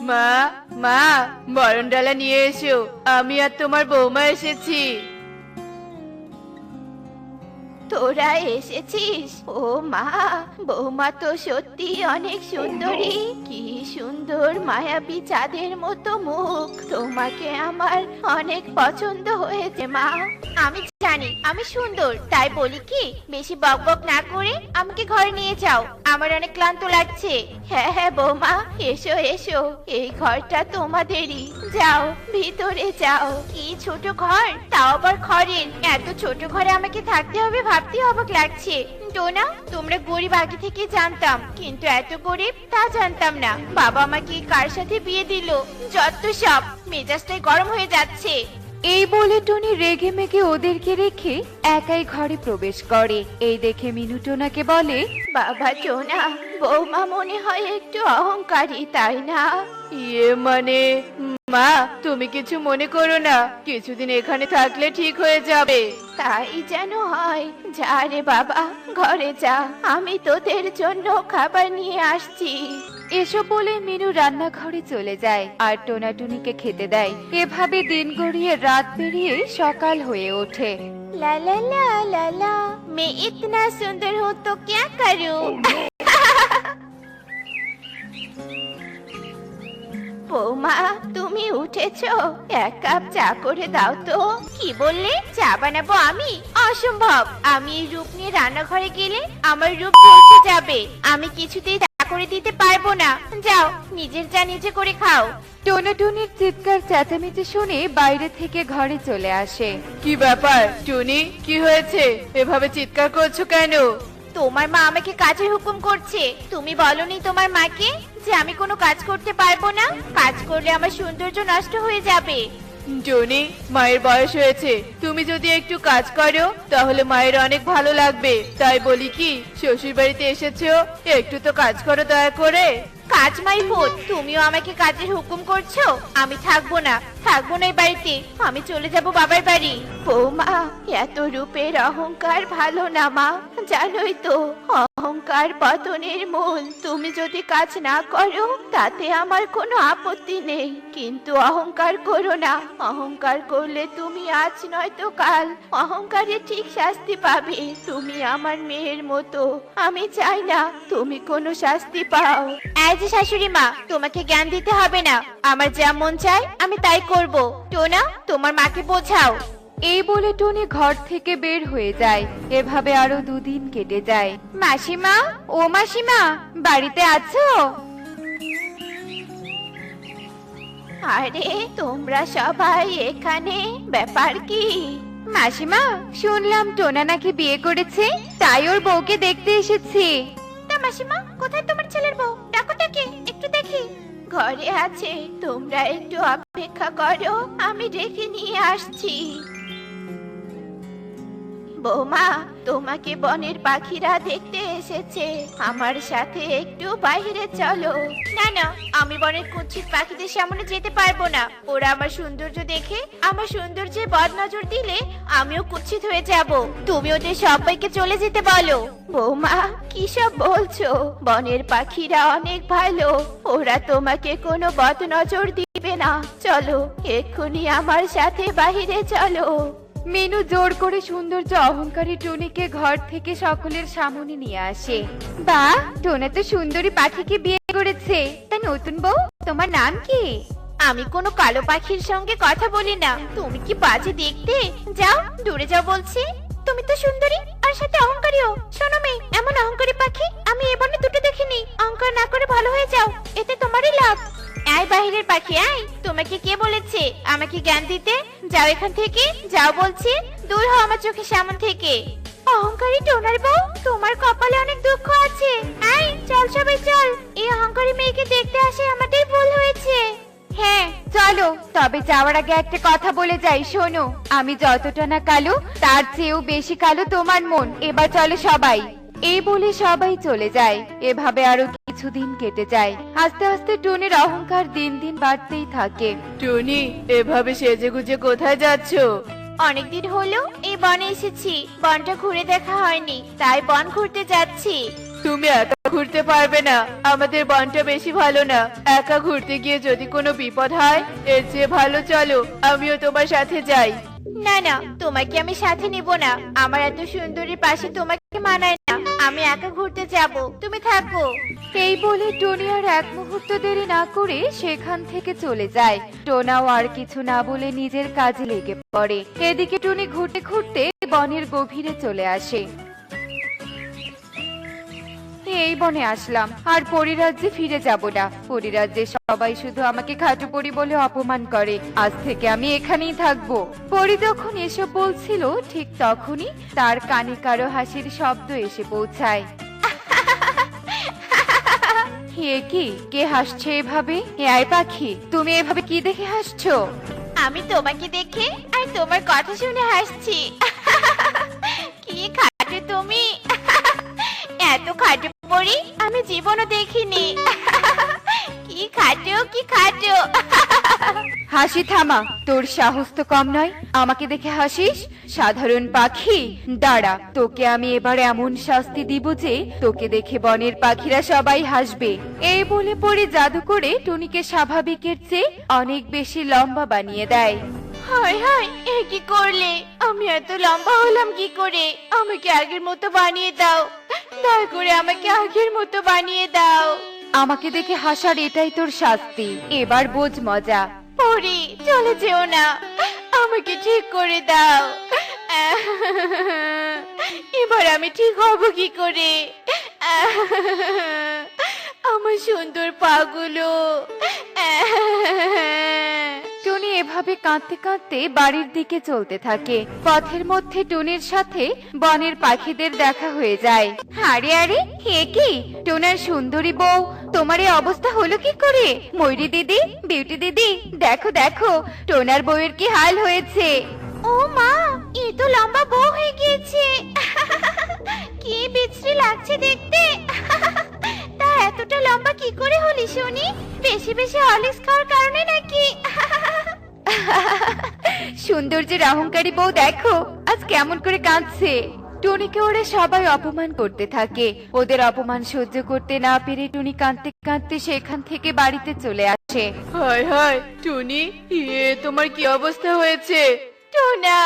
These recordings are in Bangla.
মা, মা, বরণ ডালা নিয়ে এসো, আমি আর তোমার বৌমা এসেছি। তোরা এসেছিস? ও মা, বৌমা তো সত্যি অনেক সুন্দরী। কি সুন্দর মায়াবী চাঁদের মতো মুখ। তোমাকে আমার অনেক পছন্দ হয়েছে মা। আমি জানি আমি সুন্দর, তাই বলি কি বেশি বকবক না করে আমাকে ঘরে নিয়ে যাও, আমার অনেক ক্লান্ত লাগছে। হ্যাঁ হ্যাঁ বৌমা, এসো এসো, এই ঘরটা তোমাদেরই। যাও ভিতরে যাও। কি ছোট ঘর, তাও আবার খড়ের। এত ছোট ঘরে আমাকে থাকতে হবে ভাবতে অবাক লাগছে। টোনা, তোমরা গরিব আগে থেকে জানতাম, কিন্তু এত গরিব তা জানতাম না। বাবা আমাকে কার সাথে বিয়ে দিল, যত সব। মেজাজটাই গরম হয়ে যাচ্ছে। এই বলে টনি রেগে মেগে ওদেরকে রেখে একাই ঘরে প্রবেশ করে। এই দেখে মিনু টোনাকে বলে, বাবা টোনা, বৌমা মনে হয় একটু অহংকারী, তাই না? ইয়ে মানে, মা তুমি কিছু মনে করো না, কিছুদিন এখানে থাকলে ঠিক হয়ে যাবে। তাই যেন হয়। যা রে বাবা, ঘরে যা, আমি তোদের জন্য খাবার নিয়ে আসছি। এসব বলে মিনু রান্নাঘরে চলে যায় আর টোনা টুনিকে খেতে দেয়। এভাবে দিন গড়িয়ে রাত পেরিয়ে সকাল হয়ে ওঠে। লা লা লা লা লা, मैं इतना सुंदर हूँ तो क्या करूँ? বৌমা, তুমি উঠেছো? এক কাপ চা করে দাও তো। কি বললে? চা বানাবো আমি? অসম্ভব। আমি এই রূপ নিয়ে রান্নাঘরে গেলে আমার রূপ ঝলসে যাবে। আমি কিছুতেই চা করে দিতে পারবো না। যাও, নিজের চা নিজে করে খাও। টোনা টুনির চিৎকার চেঁচামেচি শুনে বাইরে থেকে ঘরে চলে আসে। কি ব্যাপার টুনি, কি হয়েছে? এভাবে চিৎকার করছো কেন? তোমার মা আমাকে কাজের হুকুম করছে। তুমি বলনি তোমার মাকে যে আমি কোনো কাজ করতে পারবো না? কাজ করলে আমার সৌন্দর্য নষ্ট হয়ে যাবে। টনি, মায়ের বয়স হয়েছে, তুমি যদি একটু কাজ করো তাহলে মায়ের অনেক ভালো লাগবে। তাই বলি কি, শ্বশুর বাড়িতে এসেছো, একটু তো কাজ করো দয়া করে। কাজ মাই ফুট, তুমিও আমাকে কাজের হুকুম করছো? আমি থাকবো না, থাকবো না এই বাড়িতে। আমি চলে যাব বাবার বাড়ি। বৌমা, এত রূপের অহংকার ভালো না মা, জানোই তো অহংকার পতনের মূল। তুমি যদি কাজ না করো তাতে আমার কোনো আপত্তি নেই, কিন্তু অহংকার করো না। অহংকার করলে তুমি আজ নয়তো কাল অহংকারে ঠিক শাস্তি পাবে। তুমি আমার মেয়ের মতো, আমি চাই না তুমি কোনো শাস্তি পাও। এই যে শাশুড়ি মা, তোমাকে জ্ঞান দিতে হবে না। আমার যা মন চায় আমি তাই করব। টোনা, তোমার মাকে বোঝাও। এই বলে টনি ঘর থেকে বের হয়ে যায়। এভাবে আরো দুদিন কেটে যায়। মাসিমা, ও মাসিমা, বাড়িতে আছো? আরে তোমরা সবাই এখানে, ব্যাপার কি? মাসিমা, শুনলাম টোনা নাকি বিয়ে করেছে, তাই ওর বউকে দেখতে এসেছি। তা মাসিমা, কোথায় তোমার ছেলের বউ? ডাকো তাকে, একটু দেখি। ঘরে আছে, তোমরা একটু অপেক্ষা করো, আমি ডেকে নিয়ে আসছি। বৌমা, তোমাকে বনের পাখিরা দেখতে এসেছে। আমার সাথে একটু বাইরে চলো। না না, আমি বনের কুৎসিত পাখিদের সামনে যেতে পারবো না। ওরা আমার সৌন্দর্য দেখে আমার সৌন্দর্যে বদনজর দিলে আমিও কুৎসিত হয়ে যাব। তুমি ওদের সবাইকে চলে যেতে বলো। বৌমা, কি সব বলছো? বনের পাখিরা অনেক ভালো, ওরা তোমাকে কোনো বদনজর দিবে না। চলো, এক্ষুনি আমার সাথে বাইরে চলো। মিনু জোর করে সৌন্দর্য অহংকারী টুনিকে ঘর থেকে সকলের সামনে নিয়ে আসে। বাহ, টোনা তো সুন্দরী পাখিকে বিয়ে করেছে। তা নতুন বউ, তোমার নাম কি? আমি কোনো কালো পাখির সঙ্গে কথা বলি না। তুমি কি বাজে দেখতে? যাও, দূরে যাও বলছি। তুমি তো সুন্দরী আর সাথে অহংকারীও। শোনো মেয়ে, এমন অহংকারী পাখি আমি এ বনে দুটো দেখিনি। অহংকার না করে ভালো হয়ে যাও, এতে তোমারই লাভ। এই বাহিরের পাখি, এই তোমাকে কে বলেছে আমাকে জ্ঞান দিতে? যাও এখান থেকে, যাও বলছি। দূর হও আমার চোখের সামনে থেকে। অহংকারী টোনার বউ, তোমার কপালে অনেক দুঃখ আছে। এই চল সবাই চল, এই অহংকারী মেয়েকে দেখতে আসে আমাদের ভুল হয়েছে। হ্যাঁ চলো, তবে যাওয়ার আগে একটা কথা বলে যাই, শোনো। আমি যতটা না কালো, তার চেয়েও বেশি কালো তোমার মন। এবার চলো সবাই। এই বলে সবাই চলে যায়। এভাবে আরো কিছুদিন কেটে যায়। আস্তে আস্তে টুনির অহংকার দিন দিন বাড়তেই থাকে। টনি, এভাবে সেজে গুজে কোথায় যাচ্ছো? অনেকদিন হলো এই বনে এসেছি, বনটা ঘুরে দেখা হয়নি, তাই বন ঘুরতে যাচ্ছি। তুমি একা ঘুরতে পারবে না, আমাদের বনটা বেশি ভালো না। একা ঘুরতে গিয়ে যদি কোনো বিপদ হয়, এর চেয়ে ভালো চলো আমিও তোমার সাথে যাই। না না, তোমাকে আমি সাথে নিব না। আমার এত সুন্দরীর পাশে তোমাকে মানায় না। আমি একা ঘুরতে যাব, তুমি থাকো। এই বলে টনি আর এক মুহূর্ত দেরি না করে সেখান থেকে চলে যায়। টোনাও আর কিছু না বলে নিজের কাজে লেগে পড়ে। এদিকে টনি ঘুরতে ঘুরতে বনের গভীরে চলে আসে। এই বনে আসলাম, আর পরিরাজ্যে ফিরে যাব না। পরিরাজ্যে সবাই শুধু আমাকে খাটু পরি বলে অপমান করে। আজ থেকে আমি এখানেই থাকবো। পরি যখন এসব বলছিল, ঠিক তখনই তার কানে কারো হাসির শব্দ এসে পৌঁছায়। হে কি, কে হাসছে এভাবে? এই পাখি, তুমি এভাবে কি দেখে হাসছো? আমি তোমাকে দেখে আর তোমার কথা শুনে হাসছি। কি খাটে তুমি! এত খাটে পড়ি আমি জীবনও দেখিনি। কি খাটো, কি খাটো! হাসি থামা, তোর সাহস তো কম নয়, আমাকে দেখে হাসিস? সাধারণ পাখি, দাঁড়া, তোকে আমি এবার এমন শাস্তি দিব যে তোকে দেখে বনের পাখিরা সবাই হাসবে। এই বলে পরে জাদু করে টুনিকে স্বাভাবিকের চেয়ে অনেক বেশি লম্বা বানিয়ে দেয়। হায় হায়, এ কি করলে? আমি এত লম্বা হলাম কি করে? আমাকে আগের মতো বানিয়ে দাও, দয়া করে আমাকে আগের মতো বানিয়ে দাও। আমাকে দেখে হাসার এটাই তোর শাস্তি, এবার বোঝ মজা। পরি, চলে যেও না, আমাকে ঠিক করে দাও। এবার আমি ঠিক হব কি করে? আমার সুন্দর পাগুলো। টুনি এভাবে কাঁদতে কাঁদতে বাড়ির দিকে চলতে থাকে। পথের মধ্যে টুনির সাথে বনের পাখিদের দেখা হয়ে যায়। আরে আরে, হে কি, টোনার সুন্দরী বউ, তোমার এই অবস্থা হলো কি করে? ময়ূরী দিদি, বিউটি দিদি, দেখো দেখো, টোনার বউয়ের কি হাল হয়েছে। ও মা, এ তো লম্বা বউ হয়ে গিয়েছে। কি বিশ্রী লাগছে দেখতে। তা এতটা লম্বা কি করে হলি শুনি? বেশি বেশি হরলিক্স খাওয়ার কারণে নাকি? সৌন্দর্যের অহংকারী বউ দেখো আজ কেমন করে কাঁদছে। টুনিকে ওরা সবাই অপমান করতে থাকে। ওদের অপমান সহ্য করতে না পেরে টুনি কাঁদতে কাঁদতে সেখান থেকে বাড়িতে চলে আসে। হায় হায় টুনি, তোমার কি অবস্থা হয়েছে? টোনা,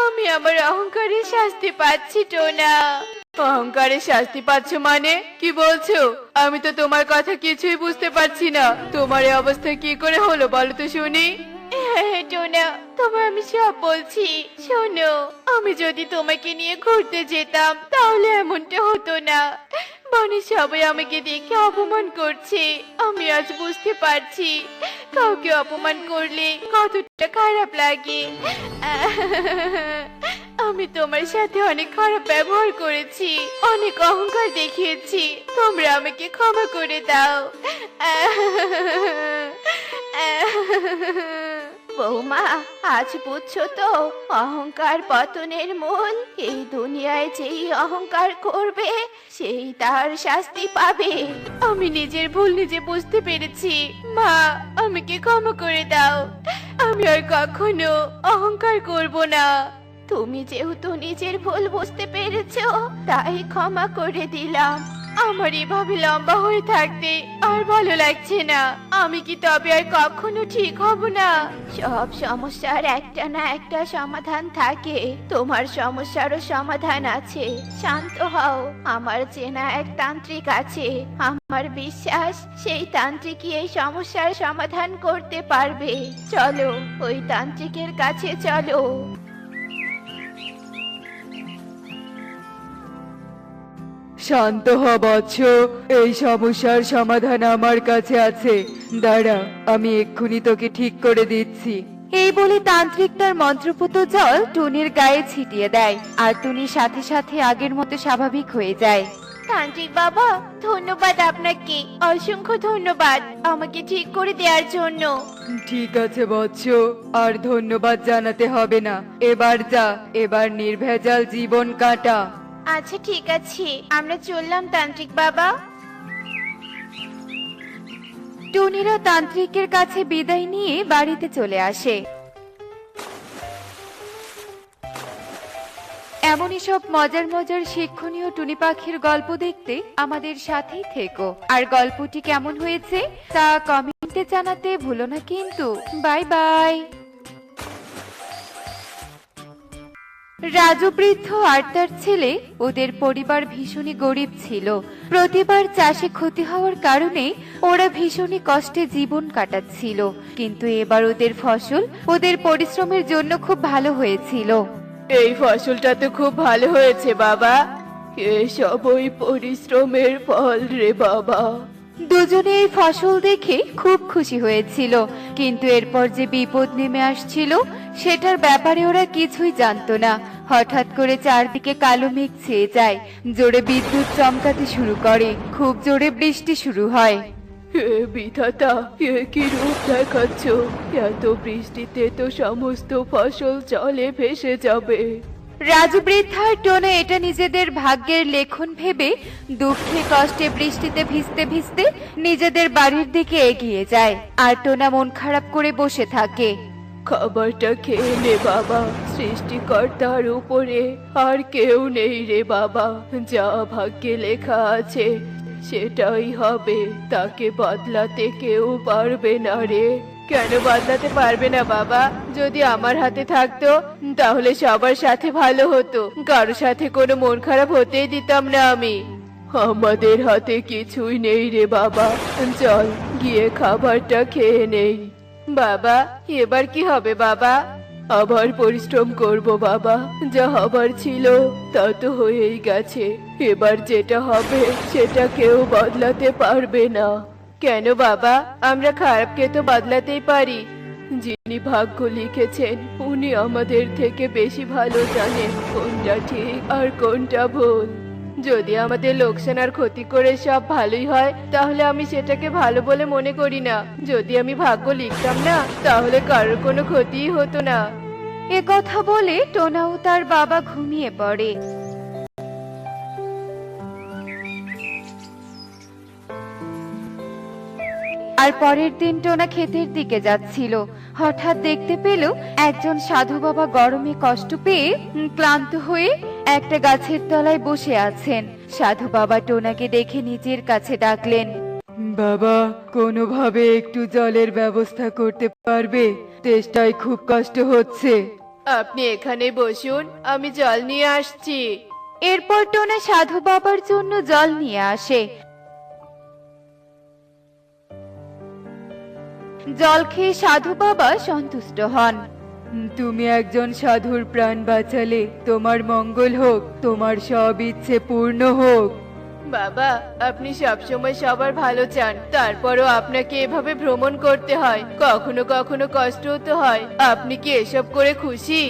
আমি আমার অহংকারের শাস্তি পাচ্ছি। টোনা, অহংকারের শাস্তি পাচ্ছ মানে? কি বলছো? আমি তো তোমার কথা কিছুই বুঝতে পারছি না। তোমার এই অবস্থা কি করে হলো বলো তো শুনি। টোনা, তোমায় আমি সব বলছি। শোনো, আমি যদি তোমাকে নিয়ে ঘুরতে যেতাম তাহলে এমনটা হতো না। বনের সবাই আমাকে দেখে অপমান করছে। আমি আজ বুঝতে পারছি কাউকে অপমান করলে কতটা খারাপ লাগে। আমি তোমার সাথে অনেক খারাপ ব্যবহার করেছি, অনেক অহংকার দেখিয়েছি। তোমরা আমাকে ক্ষমা করে দাও। বৌমা, আজ বুঝছো তো অহংকার পতনের মূল। এই দুনিয়ায় যেই অহংকার করবে সেই তার শাস্তি পাবে। আমি নিজের ভুল নিজে বুঝতে পেরেছি। মা, আমাকে ক্ষমা করে দাও। আমি আর কখনো অহংকার করব না। তুমি যেহেতু নিজের ভুল বুঝতে পেরেছো, তাই ক্ষমা করে দিলাম। আমার এভাবে লম্বা হয়ে থাকতে আর ভালো লাগছে না। আমি কি তবে আর কখনো ঠিক হব না? সব সমস্যার একটা না একটা সমাধান থাকে। তোমার সমস্যারও সমাধান আছে। শান্ত হও, আমার চেনা এক তান্ত্রিক আছে। আমার বিশ্বাস সেই তান্ত্রিকই এই সমস্যার সমাধান করতে পারবে। চলো, ওই তান্ত্রিকের কাছে চলো। শান্ত হ বৎস, এই সমস্যার সমাধান আমার কাছে আছে। দাঁড়া, আমি এক্ষুনি তোকে ঠিক করে দিচ্ছি। এই বলে তান্ত্রিক তার মন্ত্রপুত জল টুনির গায়ে ছিটিয়ে দেয়, আর টুনি সাথে সাথে আগের মতো স্বাভাবিক হয়ে যায়। তান্ত্রিক বাবা, ধন্যবাদ আপনাকে, অসংখ্য ধন্যবাদ আমাকে ঠিক করে দেওয়ার জন্য। ঠিক আছে বৎস, আর ধন্যবাদ জানাতে হবে না। এবার যা, এবার নির্ভেজাল জীবন কাটা। আচ্ছা ঠিক আছে, আমরা চললাম তান্ত্রিক বাবা। টুনিরা তান্ত্রিকের কাছে বিদায় নিয়ে বাড়িতে চলে আসে। এমনই সব মজার মজার শিক্ষণীয় টুনি পাখির গল্প দেখতে আমাদের সাথেই থেকো। আর গল্পটি কেমন হয়েছে তা কমেন্টে জানাতে ভুলো না কিন্তু। Bye bye. রাজু বৃদ্ধ আর তার ছেলে, ওদের পরিবার ভীষণই গরিব ছিল। প্রতিবার চাষে ক্ষতি হওয়ার কারণে ওরা ভীষণই কষ্টে জীবন কাটাচ্ছিল। কিন্তু এবার ওদের ফসল ওদের পরিশ্রমের জন্য খুব ভালো হয়েছিল। এই ফসলটা তো খুব ভালো হয়েছে বাবা। এসব ওই পরিশ্রমের ফল রে বাবা। দুজনে এই ফসল দেখে খুব খুশি হয়েছিল, কিন্তু এরপর যে বিপদ নেমে আসছিল সেটার ব্যাপারে ওরা কিছুই জানতো না। হঠাৎ করে চারদিকে কালো মেঘ ছেয়ে যায়, জোরে বিদ্যুৎ চমকাতে শুরু করে, খুব জোরে বৃষ্টি শুরু হয়। হে বিধাতা, এ কি রূপ দেখাচ্ছ? এত বৃষ্টিতে তো সমস্ত ফসল জলে ভেসে যাবে। রাজু বৃদ্ধ আর টোনা এটা নিজেদের ভাগ্যের লেখন ভেবে দুঃখে কষ্টে বৃষ্টিতে ভিজতে ভিজতে নিজেদের বাড়ির দিকে এগিয়ে যায়। আর টোনা মন খারাপ করে বসে থাকে। খাবারটা খেয়ে নে বাবা, সৃষ্টিকর্তার উপরে আর কেউ নেই রে বাবা। যা ভাগ্যে লেখা আছে সেটাই হবে, তাকে বদলাতে কেউ পারবে না রে। কেন বদলাতে পারবে না বাবা? যদি আমার হাতে থাকতো তাহলে সবার সাথে ভালো হতো, কারোর সাথে কোনো মন খারাপ হতেই দিতাম না আমি। আমাদের হাতে কিছুই নেই রে বাবা, চল গিয়ে খাবারটা খেয়ে নেই। বাবা, এবার কি হবে বাবা? আবার পরিশ্রম করব বাবা। যা হবার ছিল তা তো হয়েই গেছে, এবার যেটা হবে সেটা কেউ বদলাতে পারবে না। কেন বাবা? আমরা খারাপকে তো বদলাতেই পারি। যিনি ভাগ্য লিখেছেন উনি আমাদের থেকে বেশি ভালো জানেন কোনটা ঠিক আর কোনটা ভুল। যদি আমাদের লোকসান আর ক্ষতি করে সব ভালোই হয় তাহলে আমি সেটাকে ভালো বলে মনে করি না। যদি আমি ভাগ্য লিখতাম না তাহলে কারোর কোনো ক্ষতিই হতো না। এ কথা বলে টোনা ও তার বাবা ঘুমিয়ে পড়ে। আর পরের দিন টোনা ক্ষেতের দিকে যাচ্ছিল, হঠাৎ দেখতে পেল একজন সাধু বাবা গরমে কষ্ট পেয়ে ক্লান্ত হয়ে একটা গাছের তলায় বসে আছেন। সাধু বাবা টোনাকে দেখে নিজের কাছে ডাকলেন। বাবা, কোনোভাবে একটু জলের ব্যবস্থা করতে পারবে? তেষ্টায় খুব কষ্ট হচ্ছে। আপনি এখানে বসুন, আমি জল নিয়ে আসছি। এরপর টোনা সাধু বাবার জন্য জল নিয়ে আসে। জল খেয়ে সাধু বাবা সন্তুষ্ট হন। তুমি একজন সাধুর প্রাণ বাঁচালে, তোমার মঙ্গল হোক, তোমার সব ইচ্ছে পূর্ণ হোক। বাবা, আপনি সবসময় সবার ভালো চান, তারপরও আপনাকে এভাবে ভ্রমণ করতে হয়, কখনো কখনো কষ্টও তো হয়। আপনি কি এসব করে খুশি?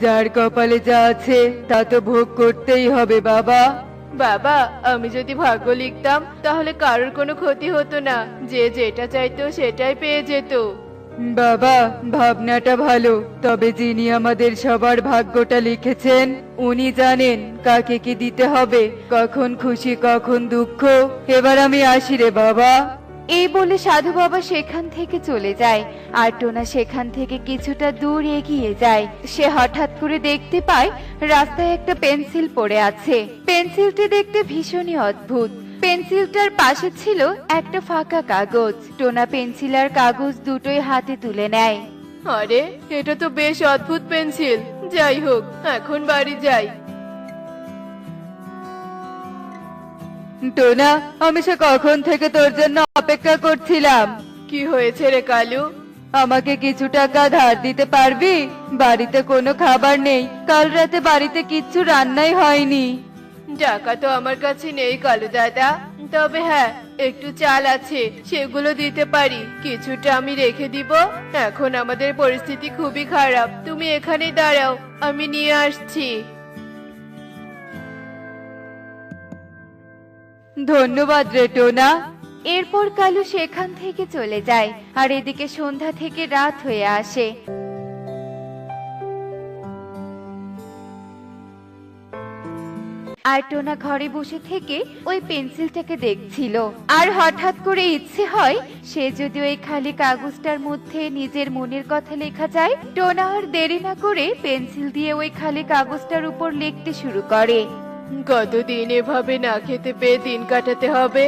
যার কপালে যা আছে তা তো ভোগ করতেই হবে বাবা। বাবা, আমি যদি ভাগ্য লিখতাম তাহলে কারোর কোনো ক্ষতি হতো না, যে যেটা চাইতো সেটাই পেয়ে যেত। বাবা, ভাবনাটা ভালো, তবে যিনি আমাদের সবার ভাগ্যটা লিখেছেন উনি জানেন কাকে কি দিতে হবে, কখন খুশি কখন দুঃখ। এবার আমি আসি রে বাবা। এই বলে সাধু বাবা সেখান থেকে চলে যায়। আর টোনা সেখান থেকে কিছুটা দূর এগিয়ে যায়। সে হঠাৎ করে দেখতে পায় রাস্তায় একটা পেন্সিল পড়ে আছে। পেন্সিলটি দেখতে ভীষণই অদ্ভুত। পেন্সিলটার পাশে ছিল একটা ফাঁকা কাগজ। টোনা পেন্সিল আর কাগজ দুটোই হাতে তুলে নেয়। আরে, এটা তো বেশ অদ্ভুত পেন্সিল। যাই হোক, এখন বাড়ি যাই। টোনা, আমি সে কখন থেকে তোর জন্য অপেক্ষা করছিলাম। কি হয়েছে রে কালু? আমাকে কিছু টাকা ধার দিতে পারবি? বাড়িতে কোনো খাবার নেই, কাল রাতে বাড়িতে কিচ্ছু রান্নাই হয়নি। টাকা তো আমার কাছে নেই কালু দাদা, তবে হ্যাঁ, একটু চাল আছে, সেগুলো দিতে পারি। কিছুটা আমি রেখে দিব। এখন আমাদের পরিস্থিতি খুবই খারাপ, তুমি এখানেই দাঁড়াও, আমি নিয়ে আসছি। ধন্যবাদ রে টোনা। এরপর কালু সেখান থেকে চলে যায়। আর এদিকে সন্ধ্যা থেকে রাত হয়ে আসে। আর টোনা ঘরে বসে থেকে ওই পেন্সিলটাকে দেখছিল। আর হঠাৎ করে ইচ্ছে হয় সে যদি ওই খালি কাগজটার মধ্যে নিজের মনের কথা লেখা যায়। টোনা আর দেরি না করে পেন্সিল দিয়ে ওই খালি কাগজটার উপর লিখতে শুরু করে। কতদিন এভাবে না খেতে পেয়ে দিন কাটাতে হবে?